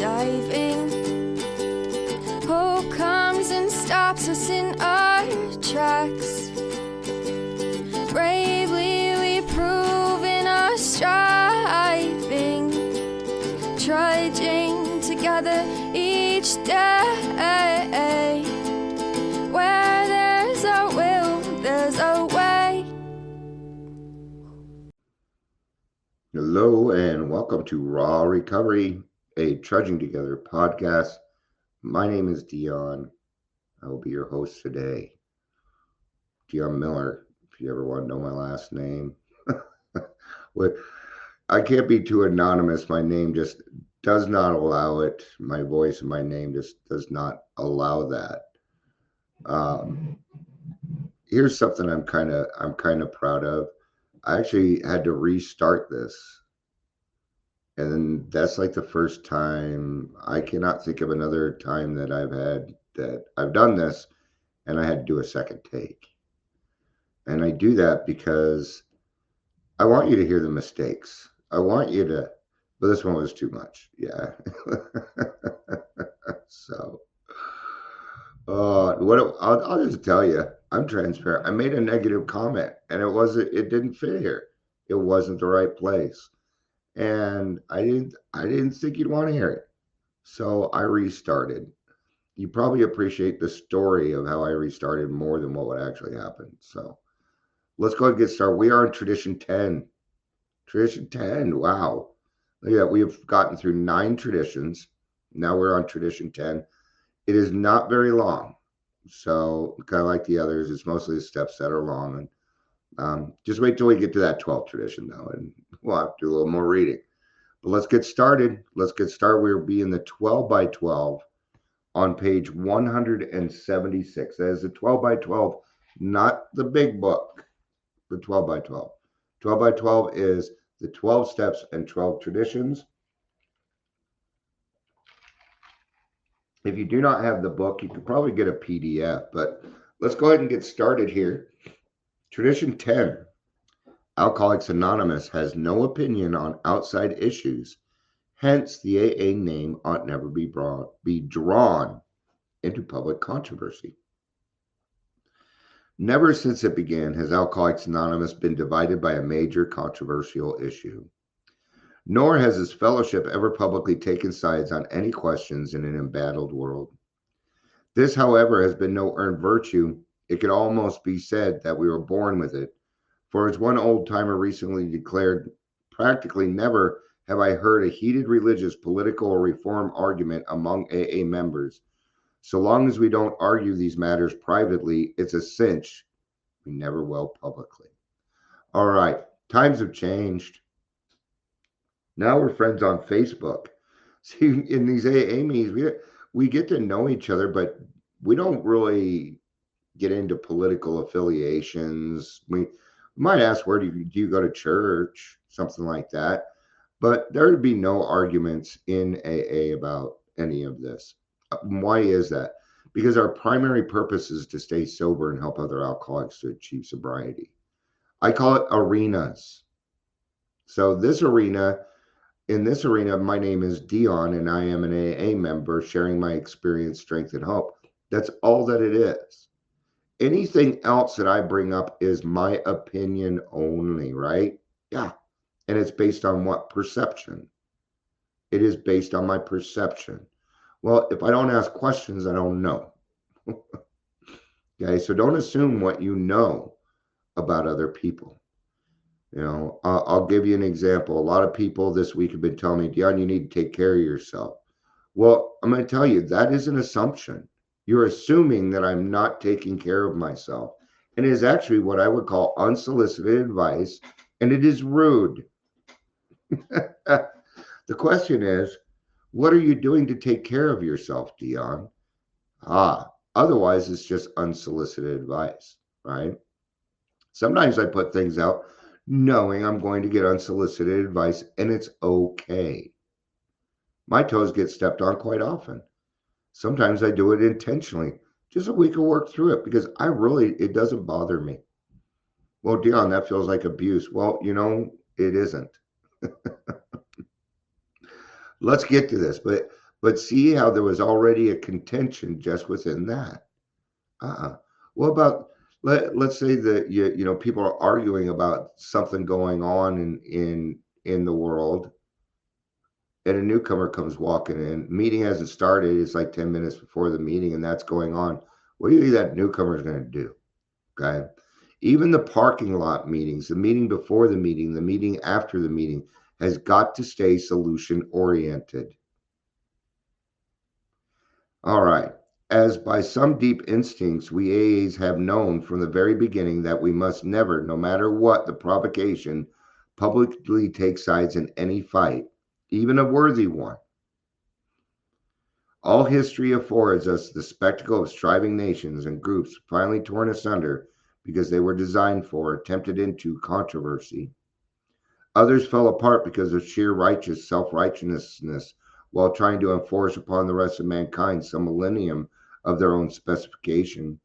diving. Hope comes and stops us in our tracks. Bravely we prove in our striving, trudging together each day. Where there's a will, there's a way. Hello and welcome to Raw Recovery, a Trudging Together podcast. My name is Dion. I will be your host today. Dion Miller, if you ever want to know my last name. I can't be too anonymous. My name just does not allow it. My voice and my name just does not allow that. Here's something I'm kind of proud of. I actually had to restart this. And then that's like the first time. I cannot think of another time that I've done this and I had to do a second take. And I do that because I want you to hear the mistakes. I want you to, but this one was too much. Yeah. So, I'll just tell you, I'm transparent. I made a negative comment and it didn't fit here. It wasn't the right place. And I didn't think you'd want to hear it. So I restarted. You probably appreciate the story of how I restarted more than what would actually happen. So let's go ahead and get started. We are in tradition 10. Tradition 10. Wow. Yeah, we've gotten through 9 traditions. Now we're on tradition 10. It is not very long. So kind of like the others, it's mostly the steps that are long. And just wait till we get to that 12th tradition, though, and we'll have to do a little more reading. But let's get started. We'll be in the 12 by 12 on page 176. That is the 12 by 12, not the big book, the 12 by 12. 12 by 12 is the 12 steps and 12 traditions. If you do not have the book, you could probably get a PDF, but let's go ahead and get started here. Tradition 10, Alcoholics Anonymous has no opinion on outside issues. Hence, the AA name ought never be drawn into public controversy. Never since it began has Alcoholics Anonymous been divided by a major controversial issue. Nor has its fellowship ever publicly taken sides on any questions in an embattled world. This, however, has been no earned virtue. It could almost be said that we were born with it. For as one old-timer recently declared, practically never have I heard a heated religious, political, or reform argument among AA members. So long as we don't argue these matters privately, it's a cinch we never will publicly. All right, times have changed. Now we're friends on Facebook. See, in these AA meetings, we get to know each other, but we don't really get into political affiliations. We might ask, where do you go to church? Something like that. But there would be no arguments in AA about any of this. Why is that? Because our primary purpose is to stay sober and help other alcoholics to achieve sobriety. I call it arenas. So in this arena, my name is Dion and I am an AA member sharing my experience, strength, and hope. That's all that it is. Anything else that I bring up is my opinion only, right? Yeah. And it's based on what? Perception. It is based on my perception. Well, if I don't ask questions, I don't know. Okay, so don't assume what you know about other people. You know, I'll give you an example. A lot of people this week have been telling me, Dion, you need to take care of yourself. Well, I'm going to tell you, that is an assumption. You're assuming that I'm not taking care of myself. And it is actually what I would call unsolicited advice, and it is rude. The question is, what are you doing to take care of yourself, Dion? Otherwise, it's just unsolicited advice, right? Sometimes I put things out knowing I'm going to get unsolicited advice, and it's okay. My toes get stepped on quite often. Sometimes I do it intentionally, just so we can work through it, because it doesn't bother me. Well, Dion, that feels like abuse. Well, it isn't. Let's get to this. But But see how there was already a contention just within that. What about let's say that people are arguing about something going on in the world, and a newcomer comes walking in. Meeting hasn't started. It's like 10 minutes before the meeting, and that's going on. What do you think that newcomer is going to do? Okay. Even the parking lot meetings, the meeting before the meeting after the meeting, has got to stay solution oriented. All right. As by some deep instincts, we AAs have known from the very beginning that we must never, no matter what the provocation, publicly take sides in any fight, even a worthy one. All history affords us the spectacle of striving nations and groups finally torn asunder because they were designed for, tempted into controversy. Others fell apart because of sheer righteous self-righteousness while trying to enforce upon the rest of mankind some millennium of their own specification.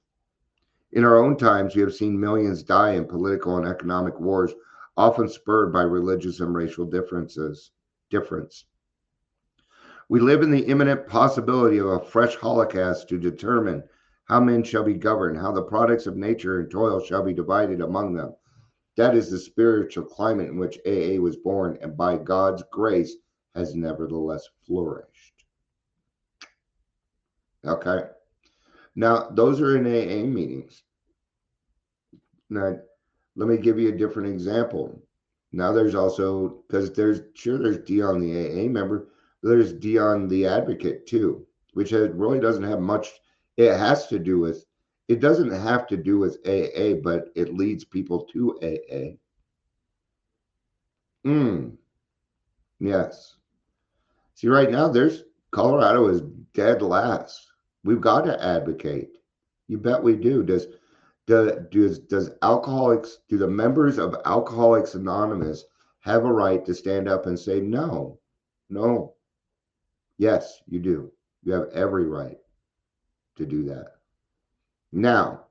In our own times, we have seen millions die in political and economic wars, often spurred by religious and racial difference. We live in the imminent possibility of a fresh holocaust to determine how men shall be governed, how the products of nature and toil shall be divided among them. That is the spiritual climate in which AA was born and by God's grace has nevertheless flourished. Okay. Now, those are in AA meetings. Now, let me give you a different example. Now, there's also, because there's Dion the AA member, there's Dion the advocate too, which really doesn't have much. It doesn't have to do with AA, but it leads people to AA. Yes. See, right now, Colorado is dead last. We've got to advocate. You bet we do. Does alcoholics, do the members of Alcoholics Anonymous have a right to stand up and say no? No. Yes, you do. You have every right to do that. Now,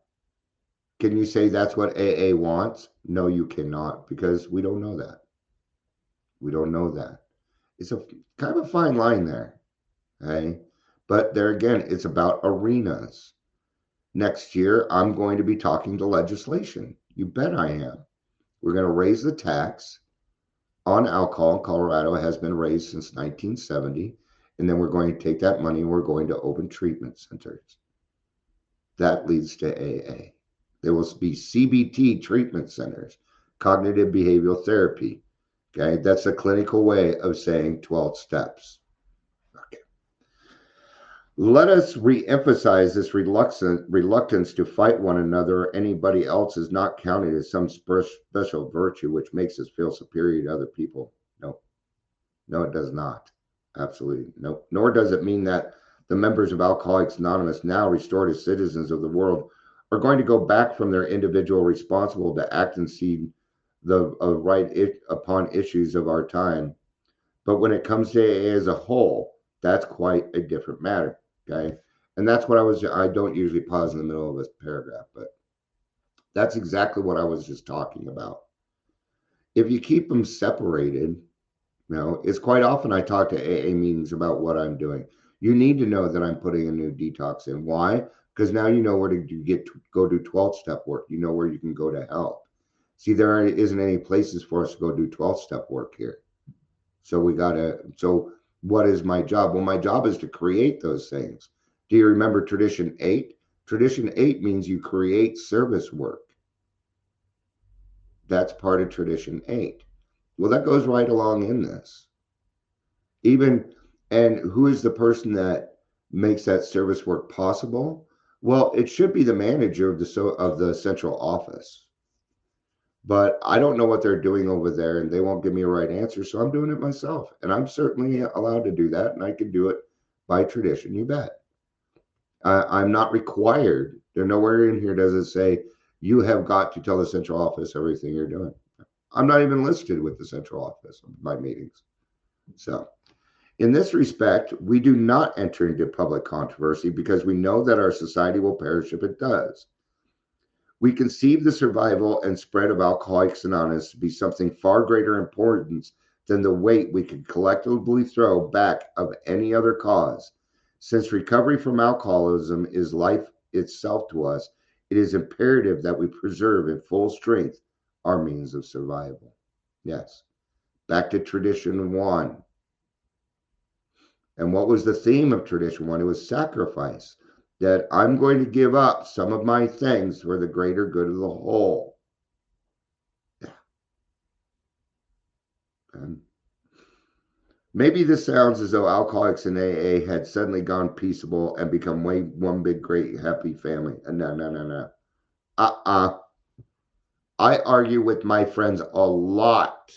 can you say that's what AA wants? No, you cannot, because we don't know that. We don't know that. It's a kind of a fine line there. Okay? But there again, it's about arenas. Next year, I'm going to be talking to legislation. You bet I am. We're going to raise the tax on alcohol in Colorado. It has been raised since 1970. And then we're going to take that money and we're going to open treatment centers. That leads to AA. There will be CBT treatment centers, cognitive behavioral therapy. Okay, that's a clinical way of saying 12 steps. Okay. Let us re-emphasize this reluctance to fight one another or anybody else is not counted as some special virtue which makes us feel superior to other people. No, it does not. Absolutely no. Nor does it mean that the members of Alcoholics Anonymous, now restored as citizens of the world, are going to go back from their individual responsible to act and see the upon issues of our time. But when it comes to AA as a whole, that's quite a different matter. Okay. And that's what I don't usually pause in the middle of a paragraph, but that's exactly what I was just talking about. If you keep them separated, it's quite often I talk to AA meetings about what I'm doing. You need to know that I'm putting a new detox in. Why? Because now you know where to go do 12-step work. You know where you can go to help. See, there isn't any places for us to go do 12-step work here. So what is my job? Well, my job is to create those things. Do you remember Tradition 8? Tradition 8 means you create service work. That's part of Tradition 8. Well, that goes right along in this. And who is the person that makes that service work possible? Well, it should be the manager of the central office. But I don't know what they're doing over there, and they won't give me a right answer, so I'm doing it myself. And I'm certainly allowed to do that, and I can do it by tradition, you bet. I'm not required. There's nowhere in here does it say, you have got to tell the central office everything you're doing. I'm not even listed with the central office of my meetings. So in this respect, we do not enter into public controversy because we know that our society will perish if it does. We conceive the survival and spread of Alcoholics Anonymous to be something far greater importance than the weight we could collectively throw back of any other cause. Since recovery from alcoholism is life itself to us, it is imperative that we preserve in full strength our means of survival. Yes. Back to tradition one. And what was the theme of tradition one? It was sacrifice. That I'm going to give up some of my things for the greater good of the whole. Yeah. And maybe this sounds as though alcoholics in AA had suddenly gone peaceable and become one big, great, happy family. No. I argue with my friends a lot,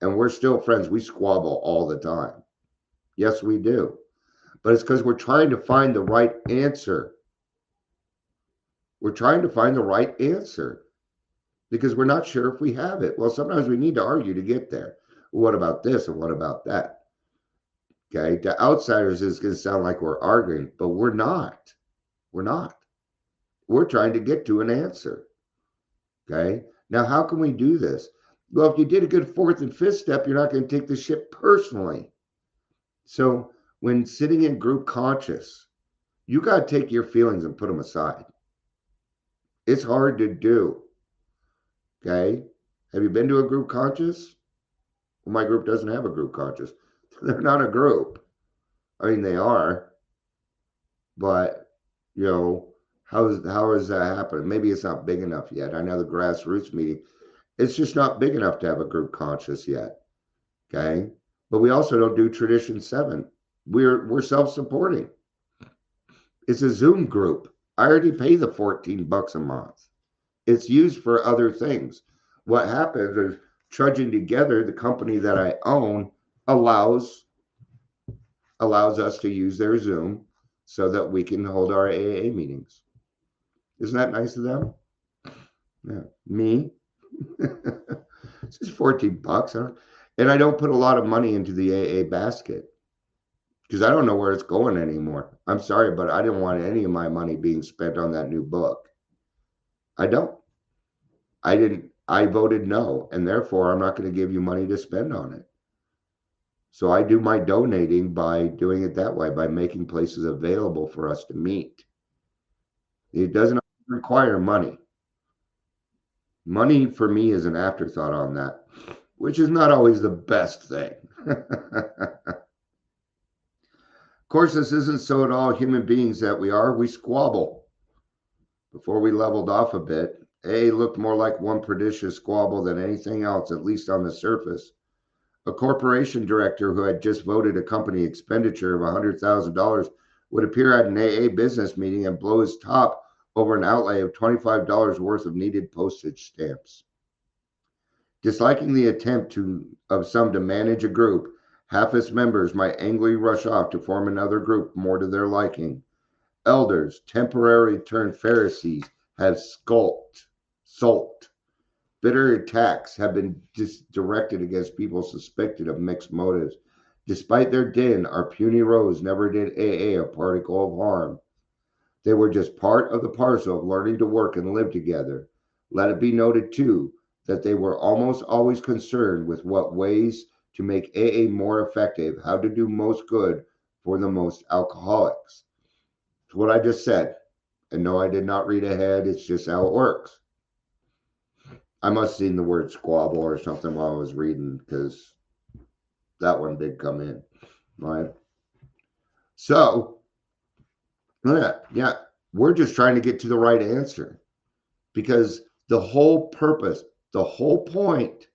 and we're still friends. We squabble all the time. Yes, we do. But it's because we're trying to find the right answer. We're trying to find the right answer because we're not sure if we have it. Well, sometimes we need to argue to get there. What about this and what about that? Okay, to outsiders, it's going to sound like we're arguing, but we're not. We're not. We're trying to get to an answer. Okay, now how can we do this? Well, if you did a good fourth and fifth step, you're not going to take the shit personally. So when sitting in group conscious, you got to take your feelings and put them aside. It's hard to do. Okay, have you been to a group conscious? Well, my group doesn't have a group conscious. They're not a group. I mean, they are, but you know, how is that happening? Maybe it's not big enough yet. I know the grassroots meeting, it's just not big enough to have a group conscious yet. Okay, but we also don't do tradition 7. We're self-supporting. It's a Zoom group. I already pay the $14 a month. It's used for other things. What happens is trudging together, the company that I own allows us to use their Zoom so that we can hold our AA meetings. Isn't that nice of them? Yeah. Me? It's just $14. And I don't put a lot of money into the AA basket because I don't know where it's going anymore. I'm sorry, but I didn't want any of my money being spent on that new book. I don't. I voted no, and therefore I'm not going to give you money to spend on it. So I do my donating by doing it that way, by making places available for us to meet. It doesn't require money. Money for me is an afterthought on that, which is not always the best thing. Of course, this isn't so at all human beings that we are. We squabble. Before we leveled off a bit, A looked more like one prodigious squabble than anything else, at least on the surface. A corporation director who had just voted a company expenditure of $100,000 would appear at an AA business meeting and blow his top over an outlay of $25 worth of needed postage stamps. Disliking the attempt of some to manage a group, half its members might angrily rush off to form another group more to their liking. Elders, temporarily turned Pharisees, have sulked. Bitter attacks have been directed against people suspected of mixed motives. Despite their din, our puny rose never did AA a particle of harm. They were just part of the parcel of learning to work and live together. Let it be noted, too, that they were almost always concerned with what ways to make AA more effective, how to do most good for the most alcoholics. It's what I just said. And no, I did not read ahead. It's just how it works. I must have seen the word squabble or something while I was reading because that one did come in, right? So, yeah, we're just trying to get to the right answer because the whole purpose, the whole point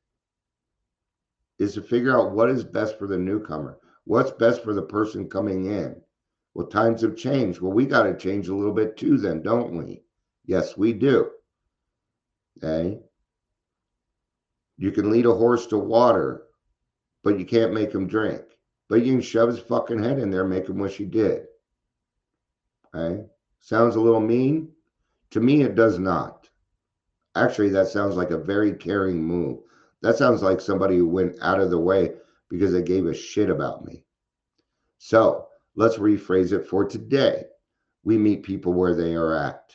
is to figure out what is best for the newcomer, what's best for the person coming in. Well, times have changed. Well, we got to change a little bit too then, don't we? Yes, we do. Okay? You can lead a horse to water, but you can't make him drink. But you can shove his fucking head in there and make him wish he did. Okay? Sounds a little mean? To me, it does not. Actually, that sounds like a very caring move. That sounds like somebody who went out of the way because they gave a shit about me. So, let's rephrase it for today. We meet people where they are at.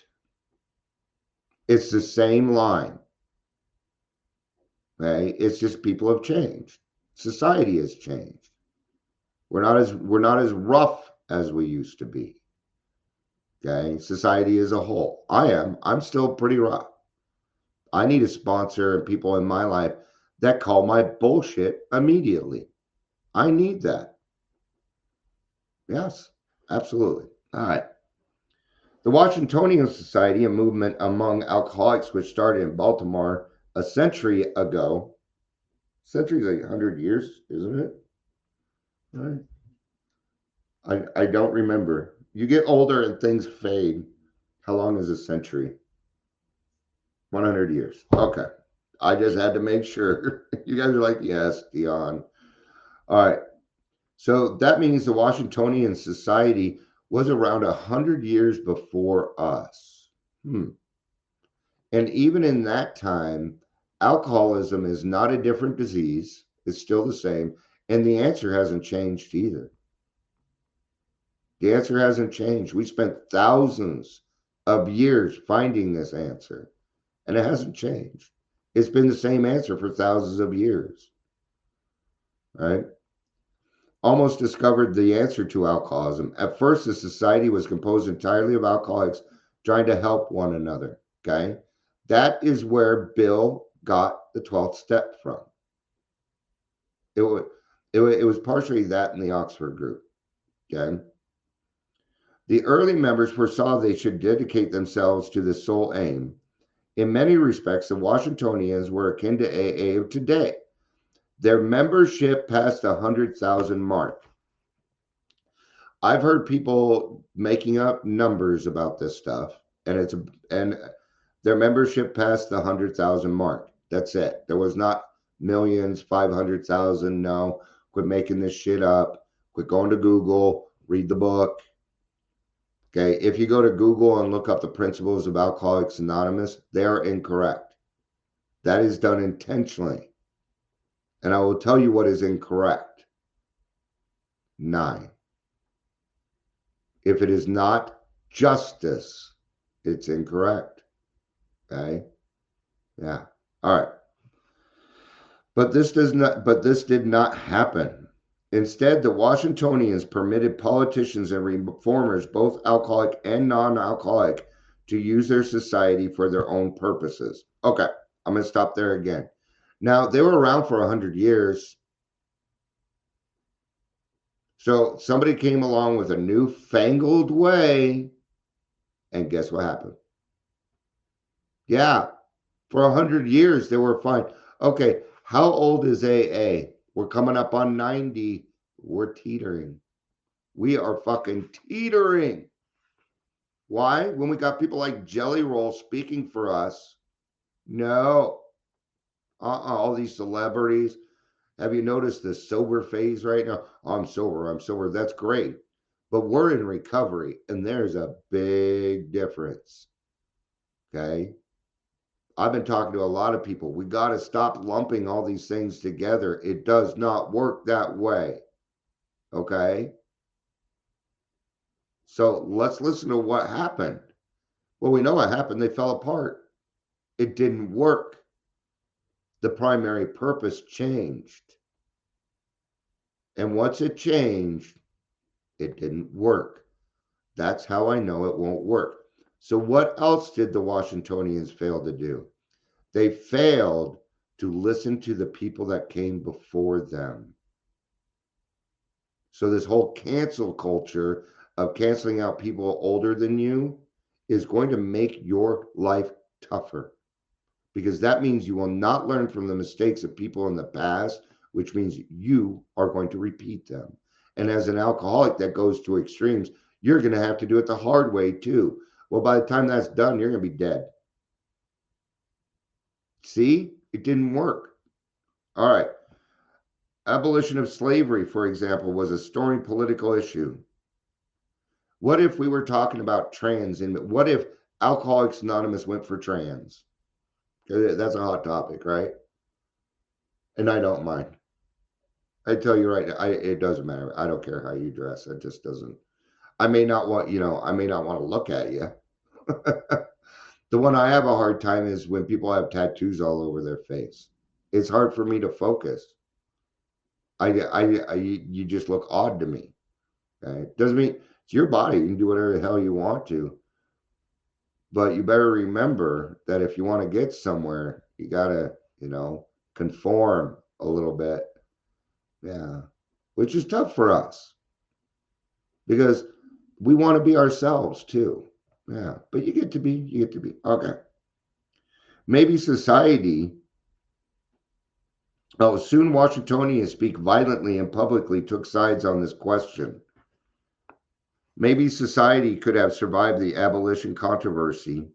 It's the same line. Okay? It's just people have changed. Society has changed. We're not as rough as we used to be. Okay, society as a whole. I'm still pretty rough. I need a sponsor and people in my life that call my bullshit immediately. I need that. Yes, absolutely. All right. The Washingtonian Society, a movement among alcoholics which started in Baltimore a century ago. Century's like 100 years, isn't it? All right. I don't remember. You get older and things fade. How long is a century? 100 years. Okay. I just had to make sure. You guys are like, yes, Dion. All right. So that means the Washingtonian Society was around 100 years before us. And even in that time, alcoholism is not a different disease. It's still the same. And the answer hasn't changed either. The answer hasn't changed. We spent thousands of years finding this answer, and it hasn't changed. It's been the same answer for thousands of years, right? Almost discovered the answer to alcoholism. At first, the society was composed entirely of alcoholics trying to help one another, okay? That is where Bill got the 12th step from. It was partially that in the Oxford group, okay? The early members foresaw they should dedicate themselves to the sole aim. In many respects, the Washingtonians were akin to AA of today. Their membership passed the 100,000 mark. I've heard people making up numbers about this stuff, and their membership passed the 100,000 mark. That's it. There was not millions, 500,000. No, quit making this shit up. Quit going to Google, read the book. Okay, if you go to Google and look up the principles of Alcoholics Anonymous, they are incorrect. That is done intentionally. And I will tell you what is incorrect. 9. If it is not justice, it's incorrect. Okay? Yeah. All right. But this did not happen. Instead, the Washingtonians permitted politicians and reformers, both alcoholic and non-alcoholic, to use their society for their own purposes. Okay, I'm going to stop there again. Now, they were around for 100 years. So somebody came along with a newfangled way, and guess what happened? Yeah, for 100 years, they were fine. Okay, how old is AA? We're coming up on 90. We're teetering. We are fucking teetering. Why? When we got people like Jelly Roll speaking for us. No. All these celebrities. Have you noticed the sober phase right now? Oh, I'm sober. That's great. But we're in recovery, and there's a big difference. Okay? I've been talking to a lot of people. We got to stop lumping all these things together. It does not work that way. Okay? So let's listen to what happened. Well, we know what happened. They fell apart. It didn't work. The primary purpose changed. And once it changed, it didn't work. That's how I know it won't work. So what else did the Washingtonians fail to do? They failed to listen to the people that came before them. So this whole cancel culture of canceling out people older than you is going to make your life tougher, because that means you will not learn from the mistakes of people in the past, which means you are going to repeat them. And as an alcoholic that goes to extremes, you're going to have to do it the hard way too. Well, by the time that's done, you're going to be dead. See, it didn't work. All right. Abolition of slavery, for example, was a storied political issue. What if we were talking about trans, and what if Alcoholics Anonymous went for trans? That's a hot topic, right? And I don't mind. I tell you right, it doesn't matter. I don't care how you dress. It just doesn't. I may not want to look at you. The one I have a hard time is when people have tattoos all over their face. It's hard for me to focus. You just look odd to me. Okay, doesn't mean it's your body. You can do whatever the hell you want to, but you better remember that if you want to get somewhere, you gotta, conform a little bit. Yeah, which is tough for us because we want to be ourselves too. Yeah, but you get to be. Okay. Maybe society. Oh, soon Washingtonians speak violently and publicly took sides on this question. Maybe society could have survived the abolition controversy,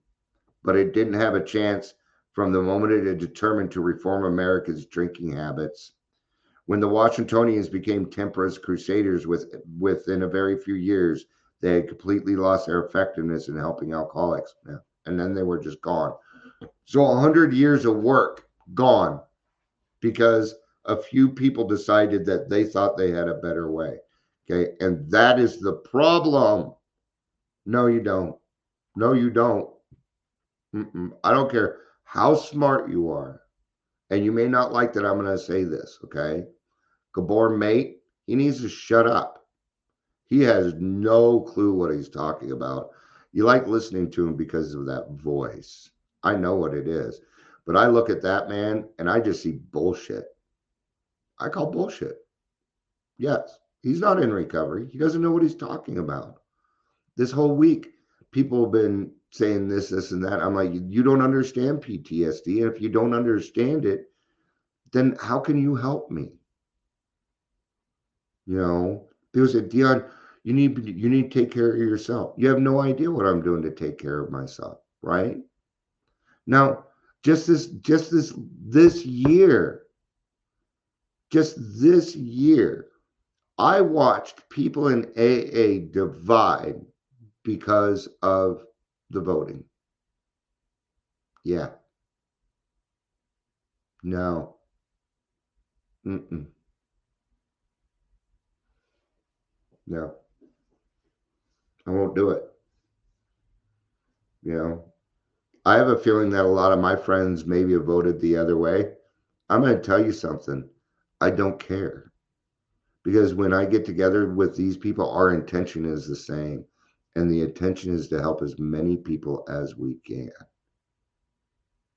but it didn't have a chance from the moment it had determined to reform America's drinking habits. When the Washingtonians became temperance crusaders within a very few years, they had completely lost their effectiveness in helping alcoholics. Yeah. And then they were just gone. So 100 years of work gone because a few people decided that they thought they had a better way. Okay. And that is the problem. No, you don't. No, you don't. I don't care how smart you are. And you may not like that I'm going to say this. Okay. Gabor Mate, he needs to shut up. He has no clue what he's talking about. You like listening to him because of that voice. I know what it is. But I look at that man and I just see bullshit. I call bullshit. Yes, he's not in recovery. He doesn't know what he's talking about. This whole week, people have been saying this, and that. I'm like, you don't understand PTSD. And if you don't understand it, then how can you help me? People say, Dion, you need to take care of yourself. You have no idea what I'm doing to take care of myself, right? Now, this year, just this year, I watched people in AA divide because of the voting. Yeah. No. Mm-mm. No. I won't do it. You know, I have a feeling that a lot of my friends maybe have voted the other way. I'm going to tell you something. I don't care because when I get together with these people, our intention is the same. And the intention is to help as many people as we can.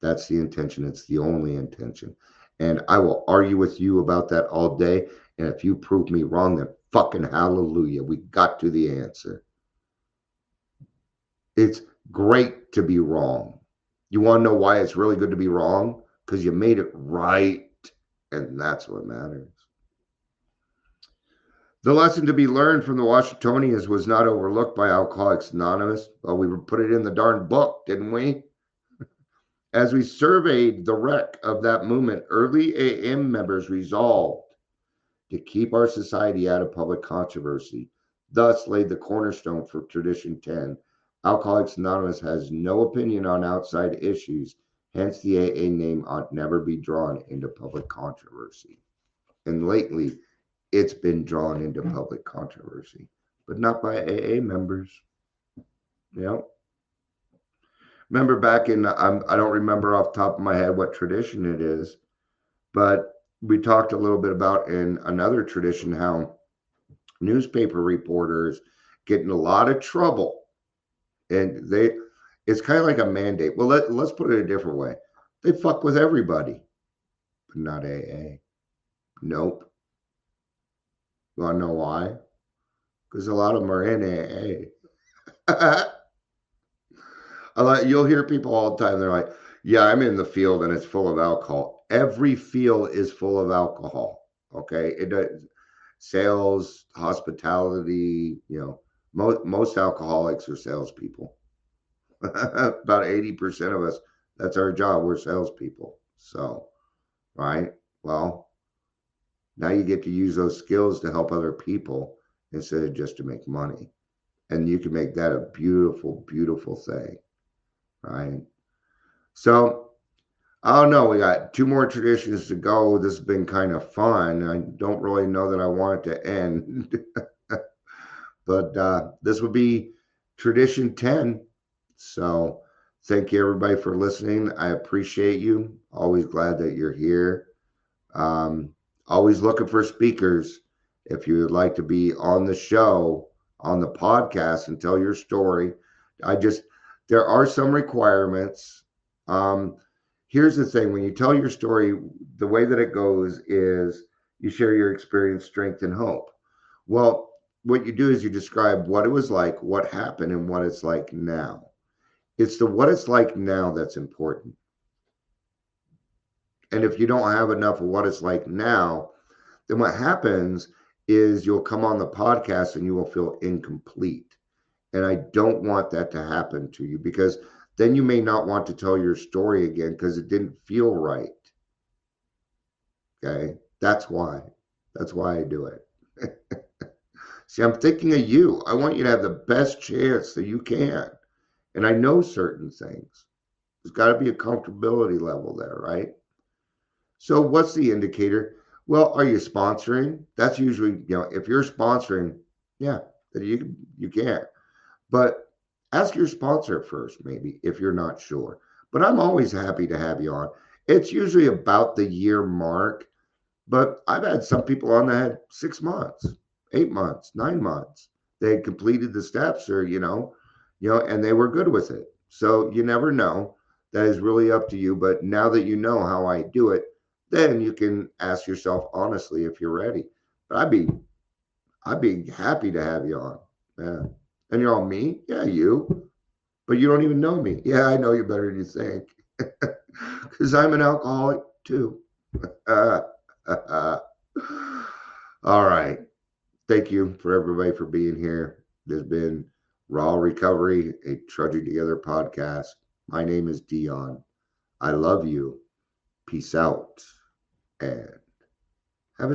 That's the intention. It's the only intention. And I will argue with you about that all day. And if you prove me wrong, then fucking hallelujah. We got to the answer. It's great to be wrong. You want to know why it's really good to be wrong? Because you made it right. And that's what matters. The lesson to be learned from the Washingtonians was not overlooked by Alcoholics Anonymous. Well, we put it in the darn book, didn't we? As we surveyed the wreck of that movement, early AM members resolved to keep our society out of public controversy, thus laid the cornerstone for Tradition 10. Alcoholics Anonymous has no opinion on outside issues, hence the AA name ought never be drawn into public controversy. And lately, it's been drawn into public controversy, but not by AA members. Remember back in, I don't remember off the top of my head what tradition it is, but we talked a little bit about in another tradition how newspaper reporters get in a lot of trouble, and it's kind of like a mandate. Well, let's put it a different way. They fuck with everybody, but not AA. Nope. You want to know why? Because a lot of them are in AA. You'll hear people all the time. They're like, yeah, I'm in the field and it's full of alcohol. Every field is full of alcohol. Okay. It does sales, hospitality, most alcoholics are salespeople. About 80% of us, that's our job. We're salespeople. So, right. Well, now you get to use those skills to help other people instead of just to make money. And you can make that a beautiful, beautiful thing. Right. So I don't know. We got 2 more traditions to go. This has been kind of fun. I don't really know that I want it to end, but this will be tradition 10. So thank you everybody for listening. I appreciate you. Always glad that you're here. Always looking for speakers. If you would like to be on the show, on the podcast, and tell your story, I just, there are some requirements. Um, Here's the thing, when you tell your story, the way that it goes is you share your experience, strength, and hope. Well, what you do is you describe what it was like, what happened, and what it's like now. It's the what it's like now that's important. And if you don't have enough of what it's like now, then what happens is you'll come on the podcast and you will feel incomplete. And I don't want that to happen to you, because then you may not want to tell your story again because it didn't feel right. Okay. That's why. That's why I do it. See, I'm thinking of you. I want you to have the best chance that you can. And I know certain things. There's got to be a comfortability level there, right? So what's the indicator? Well, are you sponsoring? That's usually, if you're sponsoring, yeah, then you can. But ask your sponsor first, maybe, if you're not sure. But I'm always happy to have you on. It's usually about the year mark, but I've had some people on that had 6 months, 8 months, 9 months. They had completed the steps, or and they were good with it. So you never know. That is really up to you. But now that you know how I do it, then you can ask yourself honestly if you're ready. But I'd be happy to have you on. Yeah. And you're all, me? Yeah, you. But you don't even know me. Yeah, I know you better than you think. Because I'm an alcoholic too. All right. Thank you for everybody for being here. There's been Raw Recovery, a Trudging Together podcast. My name is Dion. I love you. Peace out. And